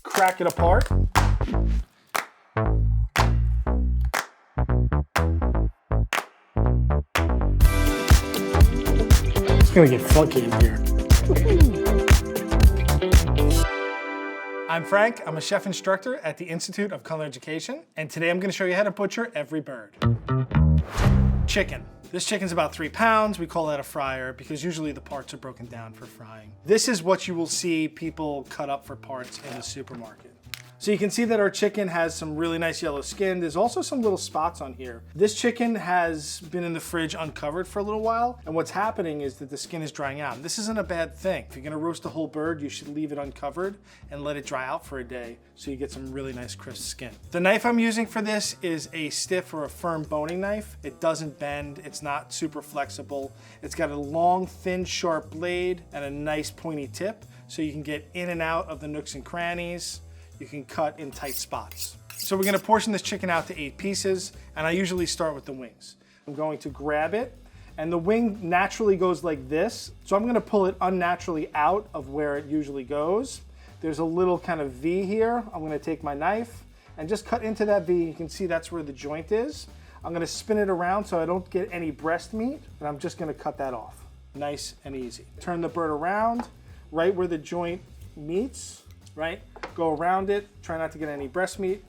crack it apart. It's gonna get funky in here. I'm Frank, I'm a chef instructor at the Institute of Culinary Education, and today I'm gonna show you how to butcher every bird. Chicken. This chicken's about 3 pounds. We call that a fryer because usually the parts are broken down for frying. This is what you will see people cut up for parts in the supermarket. So you can see that our chicken has some really nice yellow skin. There's also some little spots on here. This chicken has been in the fridge uncovered for a little while, and what's happening is that the skin is drying out. And this isn't a bad thing. If you're gonna roast a whole bird, you should leave it uncovered and let it dry out for a day so you get some really nice crisp skin. The knife I'm using for this is a stiff or a firm boning knife. It doesn't bend, it's not super flexible. It's got a long, thin, sharp blade and a nice pointy tip so you can get in and out of the nooks and crannies. You can cut in tight spots. So we're gonna portion this chicken out to 8 pieces, and I usually start with the wings. I'm going to grab it, and the wing naturally goes like this, so I'm gonna pull it unnaturally out of where it usually goes. There's a little kind of V here. I'm gonna take my knife and just cut into that V. You can see that's where the joint is. I'm gonna spin it around so I don't get any breast meat, and I'm just gonna cut that off. Nice and easy. Turn the bird around, right where the joint meets, right? Go around it, try not to get any breast meat,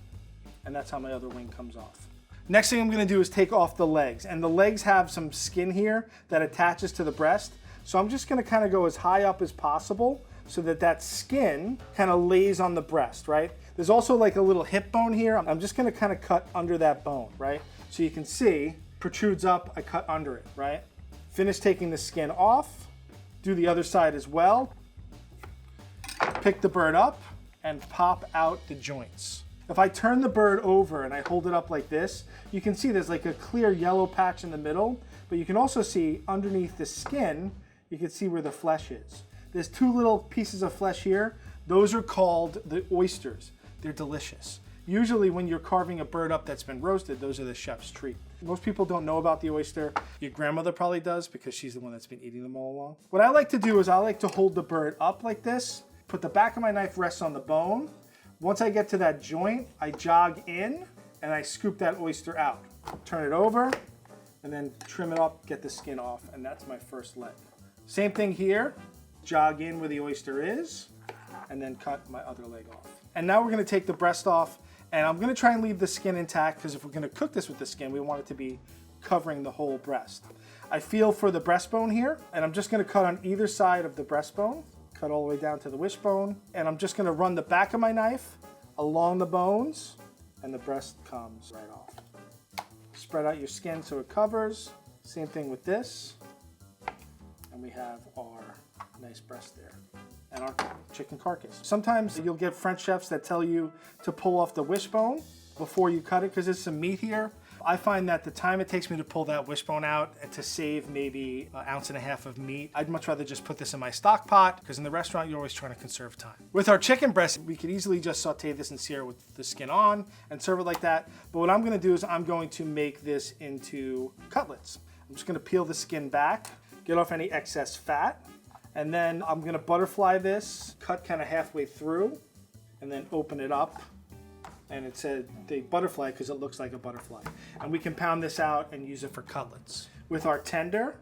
and that's how my other wing comes off. Next thing I'm gonna do is take off the legs, and the legs have some skin here that attaches to the breast, so I'm just gonna kind of go as high up as possible so that that skin kind of lays on the breast, right? There's also like a little hip bone here. I'm just gonna kind of cut under that bone, right? So you can see, protrudes up, I cut under it, right? Finish taking the skin off, do the other side as well. Pick the bird up and pop out the joints. If I turn the bird over and I hold it up like this, you can see there's like a clear yellow patch in the middle, but you can also see underneath the skin, you can see where the flesh is. There's 2 little pieces of flesh here. Those are called the oysters. They're delicious. Usually when you're carving a bird up that's been roasted, those are the chef's treat. Most people don't know about the oyster. Your grandmother probably does because she's the one that's been eating them all along. What I like to do is I like to hold the bird up like this, put the back of my knife rests on the bone. Once I get to that joint, I jog in and I scoop that oyster out. Turn it over and then trim it up, get the skin off, and that's my first leg. Same thing here, jog in where the oyster is, and then cut my other leg off. And now we're gonna take the breast off, and I'm gonna try and leave the skin intact because if we're gonna cook this with the skin, we want it to be covering the whole breast. I feel for the breastbone here, and I'm just gonna cut on either side of the breastbone. Cut all the way down to the wishbone, and I'm just gonna run the back of my knife along the bones, and the breast comes right off. Spread out your skin so it covers. Same thing with this, and we have our nice breast there, and our chicken carcass. Sometimes you'll get French chefs that tell you to pull off the wishbone before you cut it because there's some meat here. I find that the time it takes me to pull that wishbone out and to save maybe 1.5 ounces of meat, I'd much rather just put this in my stock pot because in the restaurant you're always trying to conserve time. With our chicken breast, we could easily just saute this and sear it with the skin on and serve it like that. But what I'm gonna do is I'm going to make this into cutlets. I'm just gonna peel the skin back, get off any excess fat, and then I'm gonna butterfly this, cut kind of halfway through, and then open it up. And it said the butterfly because it looks like a butterfly. And we can pound this out and use it for cutlets. With our tender,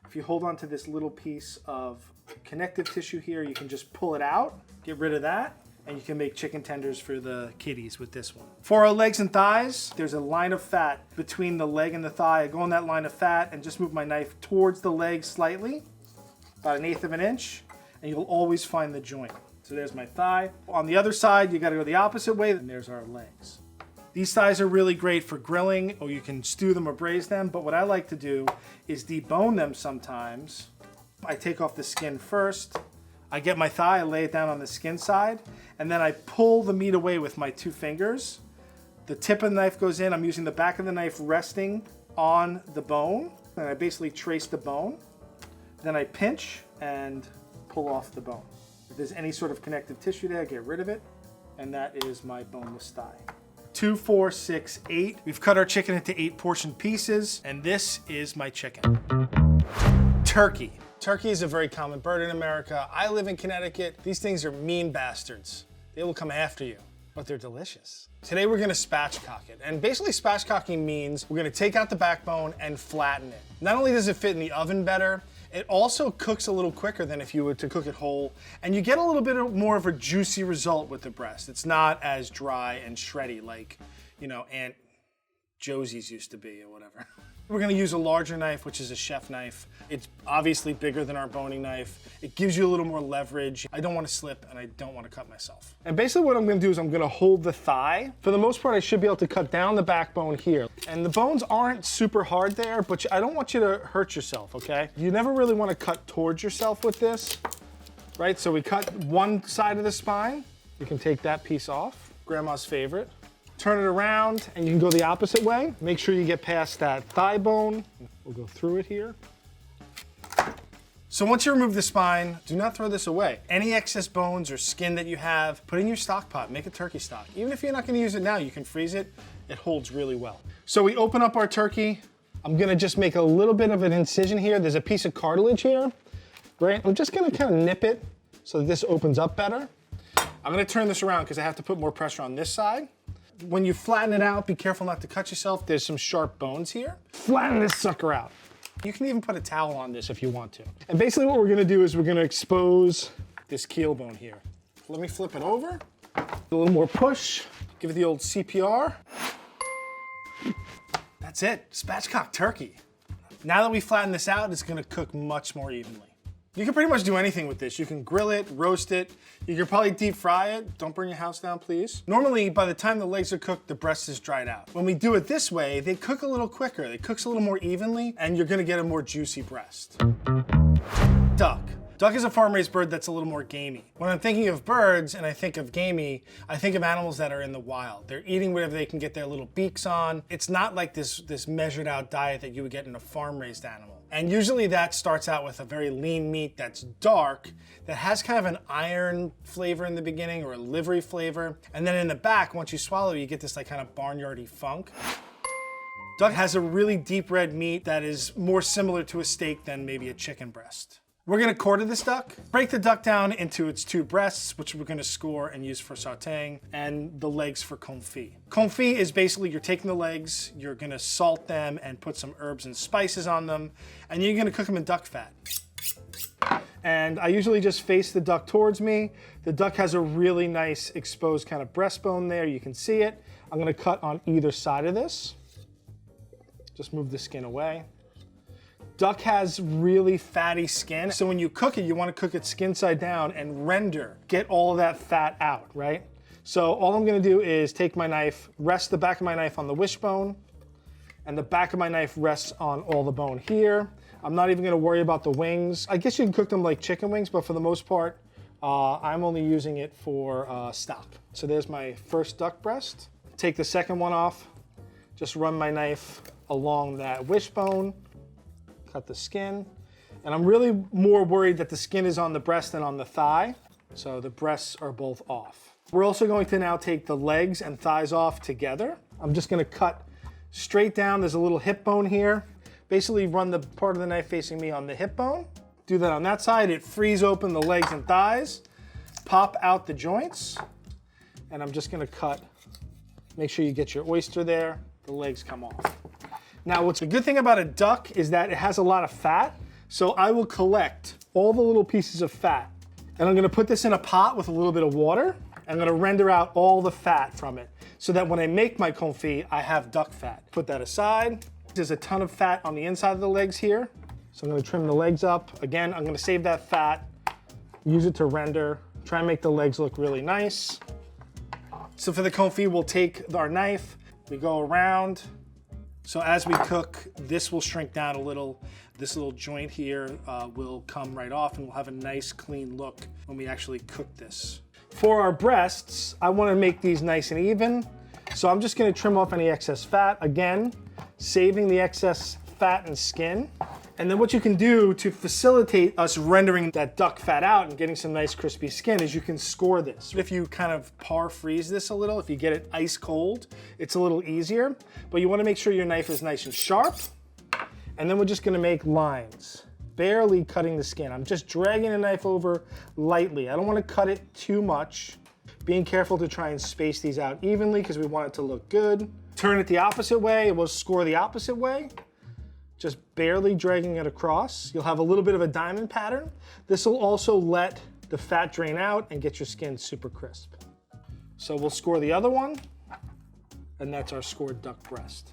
if you hold on to this little piece of connective tissue here, you can just pull it out, get rid of that, and you can make chicken tenders for the kiddies with this one. For our legs and thighs, there's a line of fat between the leg and the thigh. I go on that line of fat and just move my knife towards the leg slightly, about 1/8 of an inch, and you'll always find the joint. So there's my thigh. On the other side, you gotta go the opposite way, and there's our legs. These thighs are really great for grilling, or you can stew them or braise them, but what I like to do is debone them sometimes. I take off the skin first, I get my thigh, I lay it down on the skin side, and then I pull the meat away with my 2 fingers. The tip of the knife goes in, I'm using the back of the knife resting on the bone, and I basically trace the bone. Then I pinch and pull off the bone. If there's any sort of connective tissue there, get rid of it. And that is my boneless thigh. 2, 4, 6, 8. We've cut our chicken into 8 portion pieces, and this is my chicken. Turkey. Turkey is a very common bird in America. I live in Connecticut. These things are mean bastards. They will come after you, but they're delicious. Today we're gonna spatchcock it. And basically spatchcocking means we're gonna take out the backbone and flatten it. Not only does it fit in the oven better, it also cooks a little quicker than if you were to cook it whole. And you get a little bit more of a juicy result with the breast. It's not as dry and shreddy like, you know, Aunt Josie's used to be or whatever. We're gonna use a larger knife, which is a chef knife. It's obviously bigger than our boning knife. It gives you a little more leverage. I don't wanna slip and I don't wanna cut myself. And basically what I'm gonna do is I'm gonna hold the thigh. For the most part, I should be able to cut down the backbone here. And the bones aren't super hard there, but I don't want you to hurt yourself, okay? You never really wanna cut towards yourself with this, right? So we cut one side of the spine. You can take that piece off, grandma's favorite. Turn it around and you can go the opposite way. Make sure you get past that thigh bone. We'll go through it here. So once you remove the spine, do not throw this away. Any excess bones or skin that you have, put in your stock pot, make a turkey stock. Even if you're not gonna use it now, you can freeze it. It holds really well. So we open up our turkey. I'm gonna just make a little bit of an incision here. There's a piece of cartilage here, right? I'm just gonna kind of nip it so that this opens up better. I'm gonna turn this around because I have to put more pressure on this side. When you flatten it out, be careful not to cut yourself. There's some sharp bones here. Flatten this sucker out. You can even put a towel on this if you want to. And basically what we're gonna do is we're gonna expose this keel bone here. Let me flip it over. A little more push. Give it the old CPR. That's it, spatchcock turkey. Now that we flatten this out, it's gonna cook much more evenly. You can pretty much do anything with this. You can grill it, roast it. You can probably deep fry it. Don't burn your house down, please. Normally, by the time the legs are cooked, the breast is dried out. When we do it this way, they cook a little quicker. It cooks a little more evenly, and you're gonna get a more juicy breast. Duck. Duck is a farm-raised bird that's a little more gamey. When I'm thinking of birds and I think of gamey, I think of animals that are in the wild. They're eating whatever they can get their little beaks on. It's not like this measured out diet that you would get in a farm-raised animal. And usually that starts out with a very lean meat that's dark, that has kind of an iron flavor in the beginning or a livery flavor. And then in the back, once you swallow, you get this like kind of barnyardy funk. Duck has a really deep red meat that is more similar to a steak than maybe a chicken breast. We're gonna quarter this duck, break the duck down into its two breasts, which we're gonna score and use for sauteing, and the legs for confit. Confit is basically you're taking the legs, you're gonna salt them and put some herbs and spices on them, and you're gonna cook them in duck fat. And I usually just face the duck towards me. The duck has a really nice exposed kind of breastbone there, you can see it. I'm gonna cut on either side of this. Just move the skin away. Duck has really fatty skin, so when you cook it, you want to cook it skin side down and render. Get all of that fat out, right? So all I'm gonna do is take my knife, rest the back of my knife on the wishbone, and the back of my knife rests on all the bone here. I'm not even gonna worry about the wings. I guess you can cook them like chicken wings, but for the most part, I'm only using it for stock. So there's my first duck breast. Take the second one off, just run my knife along that wishbone, cut the skin. And I'm really more worried that the skin is on the breast than on the thigh. So the breasts are both off. We're also going to now take the legs and thighs off together. I'm just gonna cut straight down. There's a little hip bone here. Basically run the part of the knife facing me on the hip bone. Do that on that side. It frees open the legs and thighs. Pop out the joints. And I'm just gonna cut. Make sure you get your oyster there. The legs come off. Now, what's a good thing about a duck is that it has a lot of fat, so I will collect all the little pieces of fat, and I'm gonna put this in a pot with a little bit of water. I'm gonna render out all the fat from it, so that when I make my confit, I have duck fat. Put that aside. There's a ton of fat on the inside of the legs here, so I'm gonna trim the legs up. Again, I'm gonna save that fat, use it to render, try and make the legs look really nice. So for the confit, we'll take our knife, we go around. So as we cook, this will shrink down a little. This little joint here will come right off and we'll have a nice clean look when we actually cook this. For our breasts, I wanna make these nice and even. So I'm just gonna trim off any excess fat. Again, saving the excess fat and skin. And then what you can do to facilitate us rendering that duck fat out and getting some nice crispy skin is you can score this. If you kind of par freeze this a little, if you get it ice cold, it's a little easier, but you wanna make sure your knife is nice and sharp. And then we're just gonna make lines, barely cutting the skin. I'm just dragging the knife over lightly. I don't wanna cut it too much. Being careful to try and space these out evenly because we want it to look good. Turn it the opposite way, it will score the opposite way. Just barely dragging it across. You'll have a little bit of a diamond pattern. This will also let the fat drain out and get your skin super crisp. So we'll score the other one, and that's our scored duck breast.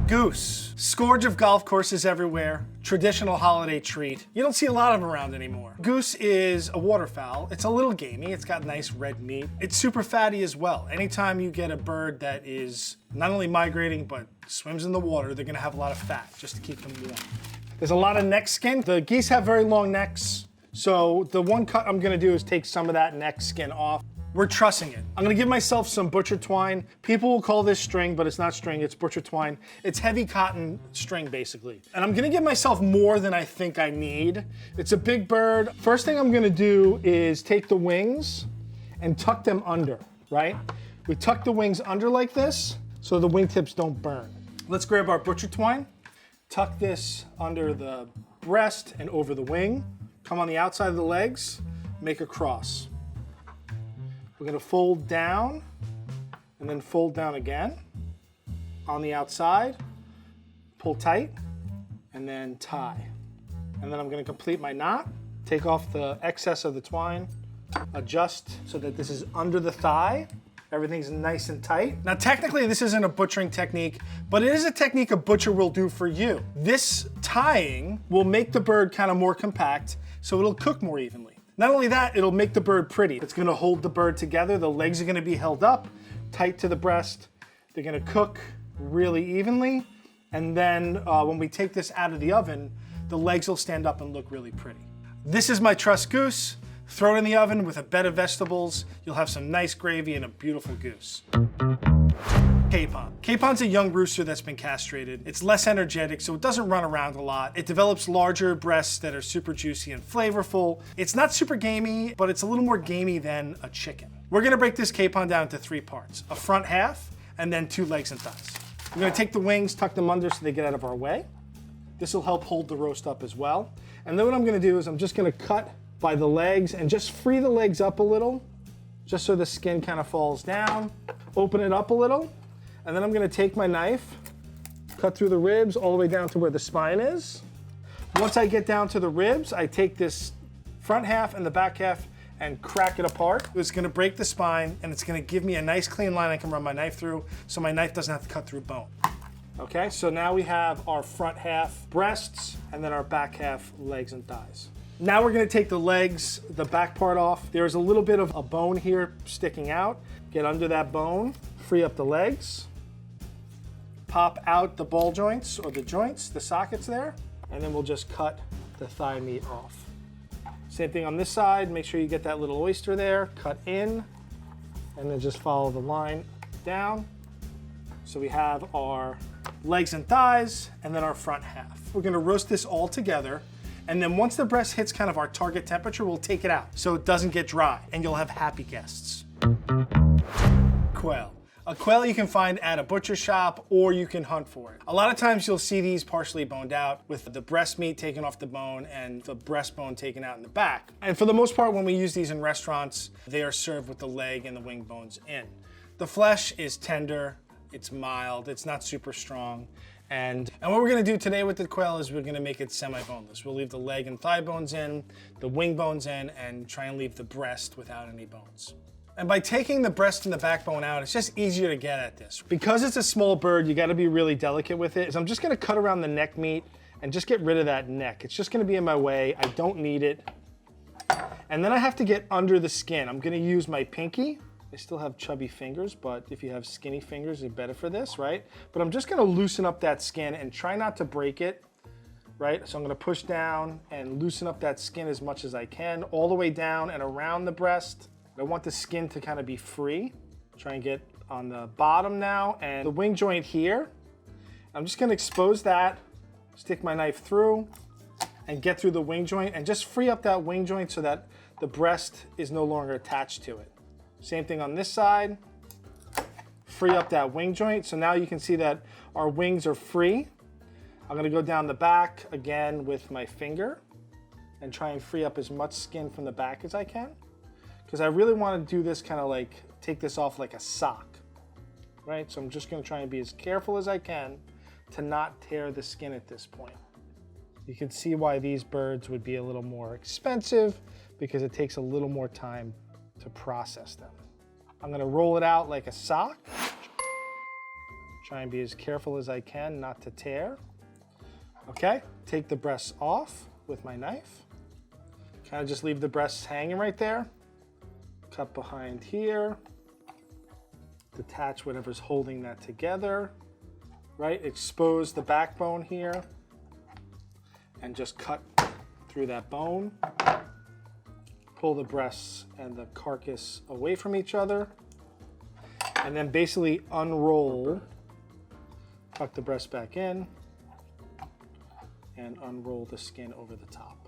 Goose, scourge of golf courses everywhere, traditional holiday treat. You don't see a lot of them around anymore. Goose is a waterfowl. It's a little gamey. It's got nice red meat. It's super fatty as well. Anytime you get a bird that is not only migrating, but swims in the water, they're gonna have a lot of fat just to keep them warm. There's a lot of neck skin. The geese have very long necks. So the one cut I'm gonna do is take some of that neck skin off. We're trussing it. I'm gonna give myself some butcher twine. People will call this string, but it's not string, it's butcher twine. It's heavy cotton string, basically. And I'm gonna give myself more than I think I need. It's a big bird. First thing I'm gonna do is take the wings and tuck them under, right? We tuck the wings under like this, so the wingtips don't burn. Let's grab our butcher twine, tuck this under the breast and over the wing, come on the outside of the legs, make a cross. We're gonna fold down and then fold down again on the outside, pull tight, and then tie. And then I'm gonna complete my knot, take off the excess of the twine, adjust so that this is under the thigh. Everything's nice and tight. Now, technically, this isn't a butchering technique, but it is a technique a butcher will do for you. This tying will make the bird kind of more compact, so it'll cook more evenly. Not only that, it'll make the bird pretty. It's gonna hold the bird together. The legs are gonna be held up, tight to the breast. They're gonna cook really evenly. And then when we take this out of the oven, the legs will stand up and look really pretty. This is my trussed goose. Throw it in the oven with a bed of vegetables. You'll have some nice gravy and a beautiful goose. Capon. Capon's a young rooster that's been castrated. It's less energetic, so it doesn't run around a lot. It develops larger breasts that are super juicy and flavorful. It's not super gamey, but it's a little more gamey than a chicken. We're gonna break this capon down into 3 parts, a front half, and then 2 legs and thighs. We're gonna take the wings, tuck them under so they get out of our way. This will help hold the roast up as well. And then what I'm gonna do is I'm just gonna cut by the legs and just free the legs up a little, just so the skin kind of falls down. Open it up a little. And then I'm gonna take my knife, cut through the ribs all the way down to where the spine is. Once I get down to the ribs, I take this front half and the back half and crack it apart. It's gonna break the spine and it's gonna give me a nice clean line I can run my knife through so my knife doesn't have to cut through bone. Okay, so now we have our front half breasts and then our back half legs and thighs. Now we're gonna take the legs, the back part off. There's a little bit of a bone here sticking out. Get under that bone, free up the legs. Pop out the ball joints or the joints, the sockets there, and then we'll just cut the thigh meat off. Same thing on this side, make sure you get that little oyster there, cut in, and then just follow the line down. So we have our legs and thighs, and then our front half. We're gonna roast this all together, and then once the breast hits kind of our target temperature, we'll take it out so it doesn't get dry, and you'll have happy guests. Quail. A quail you can find at a butcher shop or you can hunt for it. A lot of times you'll see these partially boned out with the breast meat taken off the bone and the breastbone taken out in the back. And for the most part, when we use these in restaurants, they are served with the leg and the wing bones in. The flesh is tender, it's mild, it's not super strong. And what we're gonna do today with the quail is we're gonna make it semi-boneless. We'll leave the leg and thigh bones in, the wing bones in, and try and leave the breast without any bones. And by taking the breast and the backbone out, it's just easier to get at this. Because it's a small bird, you gotta be really delicate with it. So I'm just gonna cut around the neck meat and just get rid of that neck. It's just gonna be in my way. I don't need it. And then I have to get under the skin. I'm gonna use my pinky. I still have chubby fingers, but if you have skinny fingers, they're better for this, right? But I'm just gonna loosen up that skin and try not to break it, right? So I'm gonna push down and loosen up that skin as much as I can, all the way down and around the breast. I want the skin to kind of be free. Try and get on the bottom now and the wing joint here. I'm just gonna expose that, stick my knife through and get through the wing joint and just free up that wing joint so that the breast is no longer attached to it. Same thing on this side. Free up that wing joint. So now you can see that our wings are free. I'm gonna go down the back again with my finger and try and free up as much skin from the back as I can. because I really want to do this kind of like, take this off like a sock, right? So I'm just going to try and be as careful as I can to not tear the skin at this point. You can see why these birds would be a little more expensive because it takes a little more time to process them. I'm going to roll it out like a sock. Try and be as careful as I can not to tear. Okay, take the breasts off with my knife. Kind of just leave the breasts hanging right there. Cut behind here. Detach whatever's holding that together, right? Expose the backbone here and just cut through that bone. Pull the breasts and the carcass away from each other. And then basically unroll, tuck the breast back in, and unroll the skin over the top.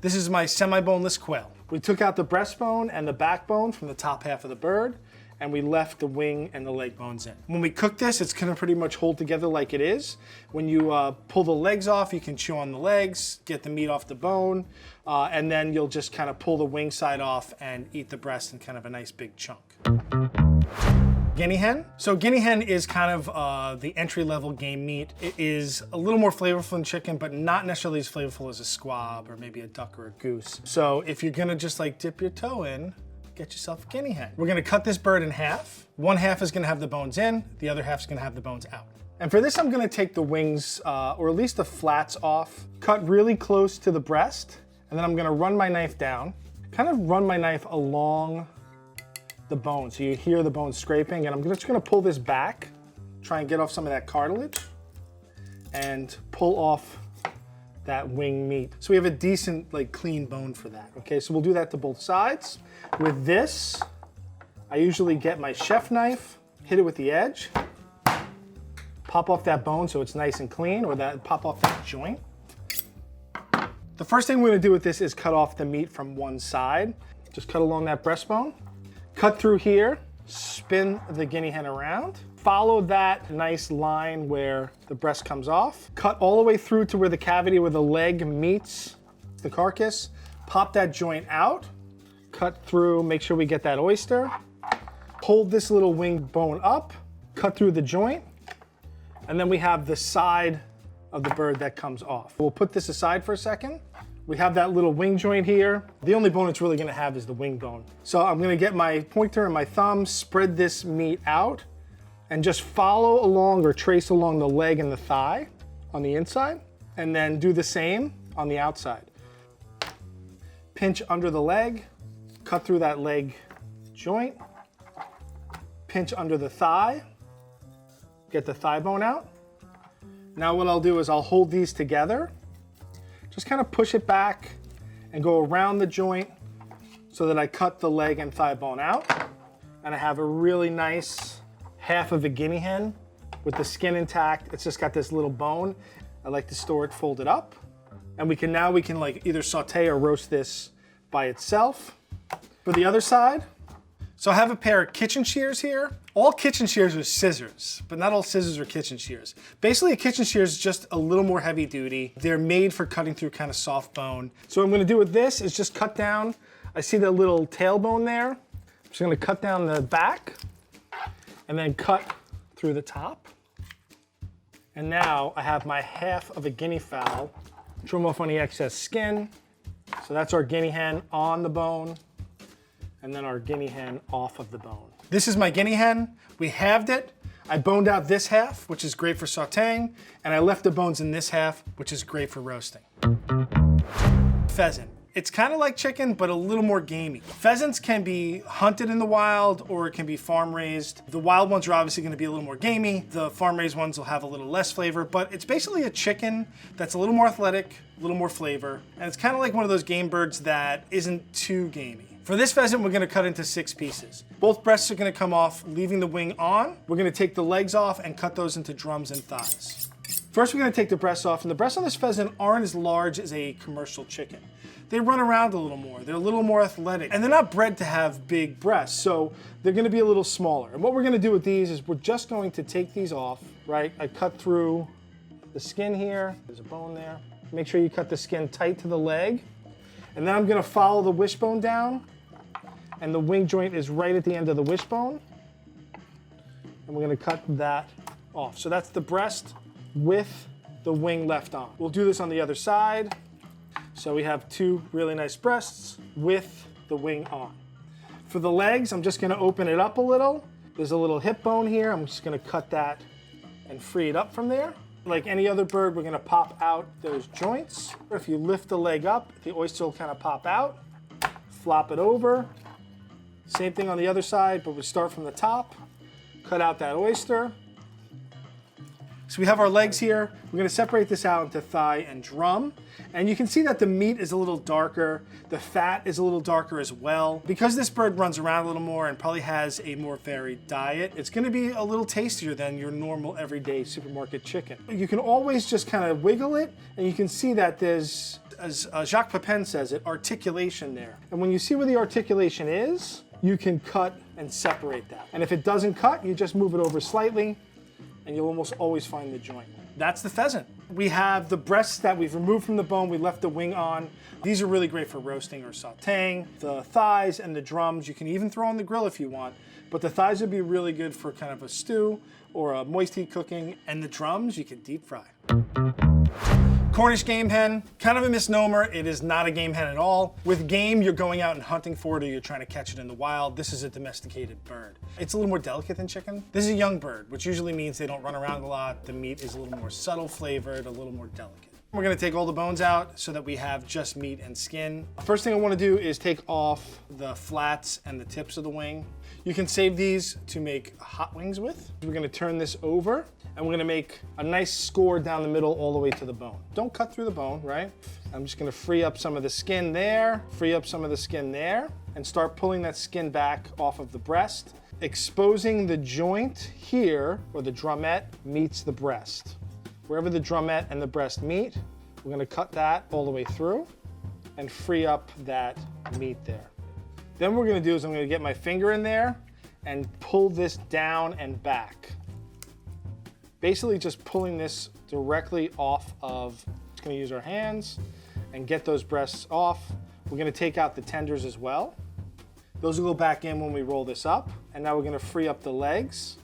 This is my semi-boneless quail. We took out the breastbone and the backbone from the top half of the bird, and we left the wing and the leg bones in. When we cook this, it's gonna pretty much hold together like it is. When you pull the legs off, you can chew on the legs, get the meat off the bone, and then you'll just kind of pull the wing side off and eat the breast in kind of a nice big chunk. Guinea hen. So Guinea hen is kind of the entry-level game meat. It is a little more flavorful than chicken, but not necessarily as flavorful as a squab or maybe a duck or a goose. So if you're gonna just like dip your toe in, get yourself a guinea hen. We're gonna cut this bird in half. One half is gonna have the bones in, the other half is gonna have the bones out. And for this, I'm gonna take the wings, or at least the flats off, cut really close to the breast, and then I'm gonna run my knife down, kind of run my knife along the bone, so you hear the bone scraping, and I'm just gonna pull this back, try and get off some of that cartilage, and pull off that wing meat. So we have a decent, like, clean bone for that. Okay, so we'll do that to both sides. With this, I usually get my chef knife, hit it with the edge, pop off that bone so it's nice and clean, or pop off that joint. The first thing we're gonna do with this is cut off the meat from one side. Just cut along that breastbone. Cut through here, spin the guinea hen around, follow that nice line where the breast comes off, cut all the way through to where the cavity where the leg meets the carcass, pop that joint out, cut through, make sure we get that oyster, hold this little wing bone up, cut through the joint, and then we have the side of the bird that comes off. We'll put this aside for a second. We have that little wing joint here. The only bone it's really gonna have is the wing bone. So I'm gonna get my pointer and my thumb, spread this meat out, and just follow along or trace along the leg and the thigh on the inside, and then do the same on the outside. Pinch under the leg, cut through that leg joint, pinch under the thigh, get the thigh bone out. Now what I'll do is I'll hold these together, just kind of push it back and go around the joint so that I cut the leg and thigh bone out. And I have a really nice half of a guinea hen with the skin intact. It's just got this little bone. I like to store it folded up. And we can like either saute or roast this by itself. For the other side, so I have a pair of kitchen shears here. All kitchen shears are scissors, but not all scissors are kitchen shears. Basically, a kitchen shears is just a little more heavy duty. They're made for cutting through kind of soft bone. So what I'm gonna do with this is just cut down. I see the little tailbone there. I'm just gonna cut down the back and then cut through the top. And now I have my half of a guinea fowl. Trim off any excess skin. So that's our guinea hen on the bone, and then our guinea hen off of the bone. This is my guinea hen. We halved it. I boned out this half, which is great for sauteing, and I left the bones in this half, which is great for roasting. Pheasant. It's kind of like chicken, but a little more gamey. Pheasants can be hunted in the wild, or it can be farm raised. The wild ones are obviously gonna be a little more gamey. The farm raised ones will have a little less flavor, but it's basically a chicken that's a little more athletic, a little more flavor, and it's kind of like one of those game birds that isn't too gamey. For this pheasant, we're gonna cut into 6 pieces. Both breasts are gonna come off, leaving the wing on. We're gonna take the legs off and cut those into drums and thighs. First, we're gonna take the breasts off, and the breasts on this pheasant aren't as large as a commercial chicken. They run around a little more, they're a little more athletic, and they're not bred to have big breasts, so they're gonna be a little smaller. And what we're gonna do with these is we're just going to take these off, right? I cut through the skin here, there's a bone there. Make sure you cut the skin tight to the leg. And then I'm gonna follow the wishbone down and the wing joint is right at the end of the wishbone. And we're gonna cut that off. So that's the breast with the wing left on. We'll do this on the other side. So we have two really nice breasts with the wing on. For the legs, I'm just gonna open it up a little. There's a little hip bone here. I'm just gonna cut that and free it up from there. Like any other bird, we're gonna pop out those joints. If you lift the leg up, the oyster will kind of pop out. Flop it over. Same thing on the other side, but we start from the top. Cut out that oyster. So we have our legs here. We're gonna separate this out into thigh and drum. And you can see that the meat is a little darker. The fat is a little darker as well. Because this bird runs around a little more and probably has a more varied diet, it's gonna be a little tastier than your normal everyday supermarket chicken. You can always just kind of wiggle it, and you can see that there's, as Jacques Pepin says it, articulation there. And when you see where the articulation is, you can cut and separate that. And if it doesn't cut, you just move it over slightly, and you'll almost always find the joint. That's the pheasant. We have the breasts that we've removed from the bone. We left the wing on. These are really great for roasting or sauteing. The thighs and the drums, you can even throw on the grill if you want, but the thighs would be really good for kind of a stew or a moist heat cooking, and the drums you can deep fry. Cornish game hen, kind of a misnomer. It is not a game hen at all. With game, you're going out and hunting for it, or you're trying to catch it in the wild. This is a domesticated bird. It's a little more delicate than chicken. This is a young bird, which usually means they don't run around a lot. The meat is a little more subtle flavored, a little more delicate. We're gonna take all the bones out so that we have just meat and skin. First thing I wanna do is take off the flats and the tips of the wing. You can save these to make hot wings with. We're gonna turn this over, and we're gonna make a nice score down the middle all the way to the bone. Don't cut through the bone, right? I'm just gonna free up some of the skin there, free up some of the skin there, and start pulling that skin back off of the breast, exposing the joint here where the drumette meets the breast. Wherever the drumette and the breast meet, we're gonna cut that all the way through and free up that meat there. Then what we're gonna do is I'm gonna get my finger in there and pull this down and back. Basically just pulling this directly off of, just gonna use our hands and get those breasts off. We're gonna take out the tenders as well. Those will go back in when we roll this up. And now we're gonna free up the legs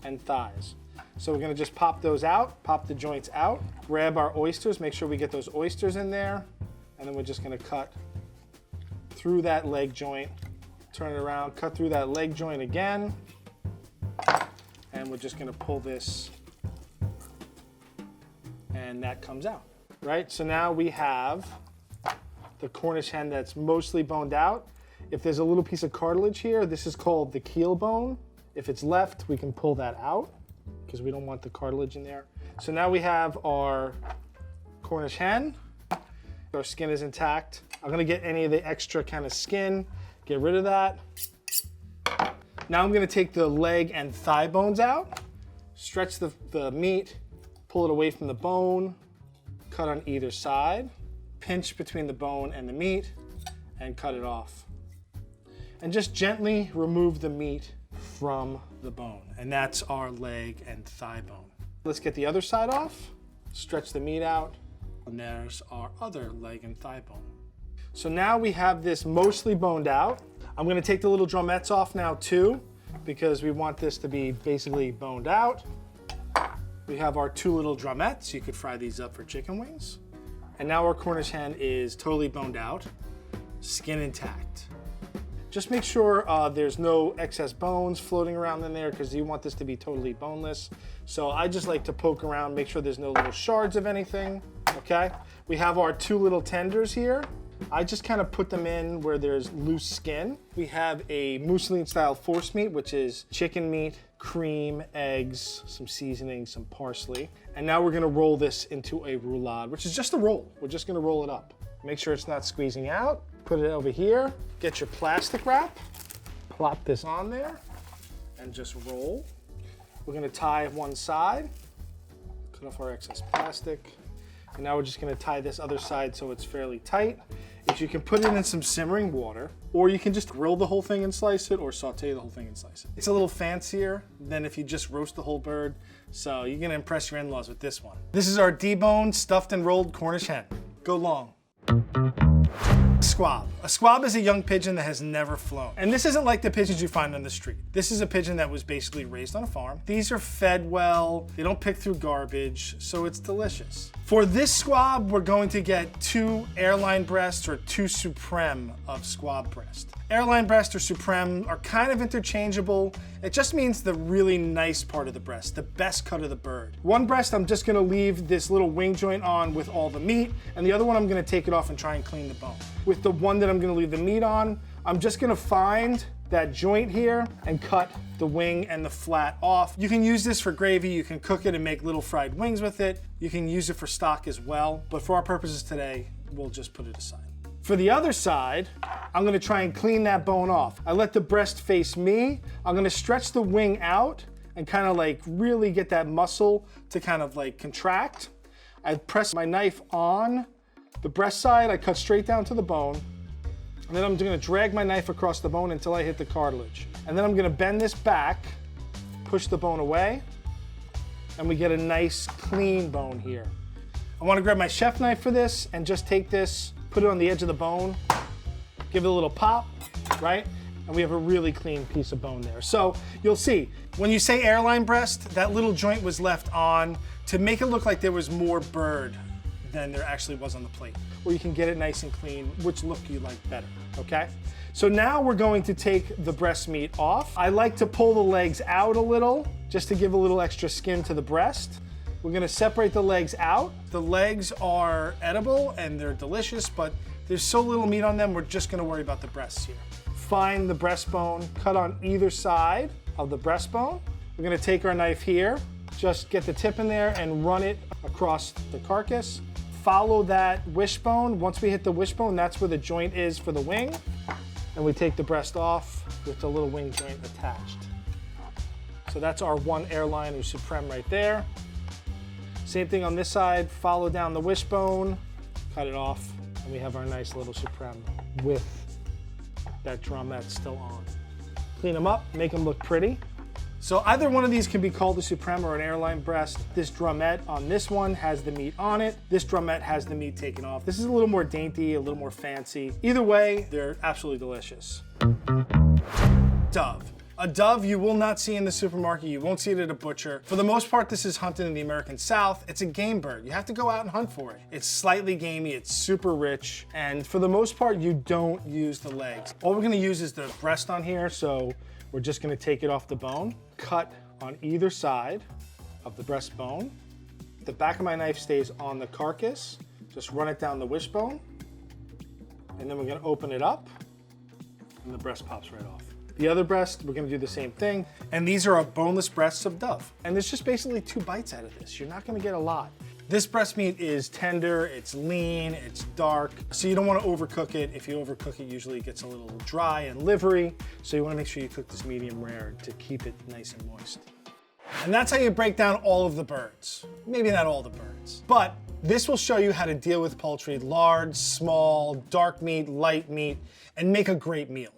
and thighs. So we're gonna just pop those out, pop the joints out, grab our oysters, make sure we get those oysters in there, and then we're just gonna cut through that leg joint, turn it around, cut through that leg joint again, and we're just gonna pull this, and that comes out, right? So now we have the Cornish hen that's mostly boned out. If there's a little piece of cartilage here, this is called the keel bone. If it's left, we can pull that out because we don't want the cartilage in there. So now we have our Cornish hen. Our skin is intact. I'm gonna get any of the extra kind of skin, get rid of that. Now I'm gonna take the leg and thigh bones out, stretch the meat, pull it away from the bone, cut on either side, pinch between the bone and the meat, and cut it off. And just gently remove the meat from the bone. And that's our leg and thigh bone. Let's get the other side off, stretch the meat out, and there's our other leg and thigh bone. So now we have this mostly boned out. I'm gonna take the little drumettes off now too, because we want this to be basically boned out. We have our two little drumettes. You could fry these up for chicken wings. And now our Cornish hen is totally boned out, skin intact. Just make sure there's no excess bones floating around in there because you want this to be totally boneless. So I just like to poke around, make sure there's no little shards of anything, okay? We have our two little tenders here. I just kind of put them in where there's loose skin. We have a mousseline style force meat, which is chicken meat, cream, eggs, some seasoning, some parsley. And now we're gonna roll this into a roulade, which is just a roll. We're just gonna roll it up. Make sure it's not squeezing out. Put it over here. Get your plastic wrap, plop this on there, and just roll. We're gonna tie one side, cut off our excess plastic, and now we're just gonna tie this other side so it's fairly tight. If you can put it in some simmering water, or you can just grill the whole thing and slice it, or saute the whole thing and slice it. It's a little fancier than if you just roast the whole bird, so you're gonna impress your in-laws with this one. This is our deboned, stuffed, and rolled Cornish hen. Go long. Squab. A squab is a young pigeon that has never flown. And this isn't like the pigeons you find on the street. This is a pigeon that was basically raised on a farm. These are fed well, they don't pick through garbage, so it's delicious. For this squab, we're going to get 2 airline breasts or 2 supreme of squab breast. Airline breast or supreme are kind of interchangeable. It just means the really nice part of the breast, the best cut of the bird. One breast, I'm just gonna leave this little wing joint on with all the meat, and the other one, I'm gonna take it off and try and clean the bone. With the one that I'm gonna leave the meat on, I'm just gonna find that joint here and cut the wing and the flat off. You can use this for gravy, you can cook it and make little fried wings with it. You can use it for stock as well, but for our purposes today, we'll just put it aside. For the other side, I'm gonna try and clean that bone off. I let the breast face me. I'm gonna stretch the wing out and kind of like really get that muscle to kind of like contract. I press my knife on the breast side, I cut straight down to the bone, and then I'm gonna drag my knife across the bone until I hit the cartilage. And then I'm gonna bend this back, push the bone away, and we get a nice clean bone here. I wanna grab my chef knife for this and just take this, put it on the edge of the bone, give it a little pop, right? And we have a really clean piece of bone there. So you'll see, when you say airline breast, that little joint was left on to make it look like there was more bird than there actually was on the plate, where you can get it nice and clean, which look you like better, okay? So now we're going to take the breast meat off. I like to pull the legs out a little, just to give a little extra skin to the breast. We're gonna separate the legs out. The legs are edible and they're delicious, but there's so little meat on them, we're just gonna worry about the breasts here. Find the breastbone, cut on either side of the breastbone. We're gonna take our knife here, just get the tip in there and run it across the carcass. Follow that wishbone. Once we hit the wishbone, that's where the joint is for the wing. And we take the breast off with the little wing joint attached. So that's our 1 airline or supreme right there. Same thing on this side, follow down the wishbone, cut it off, and we have our nice little supreme with that drumette still on. Clean them up, make them look pretty. So either one of these can be called a supreme or an airline breast. This drumette on this one has the meat on it. This drumette has the meat taken off. This is a little more dainty, a little more fancy. Either way, they're absolutely delicious. Dove. A dove you will not see in the supermarket, you won't see it at a butcher. For the most part, this is hunted in the American South. It's a game bird. You have to go out and hunt for it. It's slightly gamey, it's super rich, and for the most part, you don't use the legs. All we're gonna use is the breast on here, so we're just gonna take it off the bone, cut on either side of the breastbone. The back of my knife stays on the carcass. Just run it down the wishbone, and then we're gonna open it up, and the breast pops right off. The other breast, we're gonna do the same thing. And these are our boneless breasts of dove. And there's just basically 2 bites out of this. You're not gonna get a lot. This breast meat is tender, it's lean, it's dark, so you don't wanna overcook it. If you overcook it, usually it gets a little dry and livery, so you wanna make sure you cook this medium rare to keep it nice and moist. And that's how you break down all of the birds. Maybe not all the birds, but this will show you how to deal with poultry, large, small, dark meat, light meat, and make a great meal.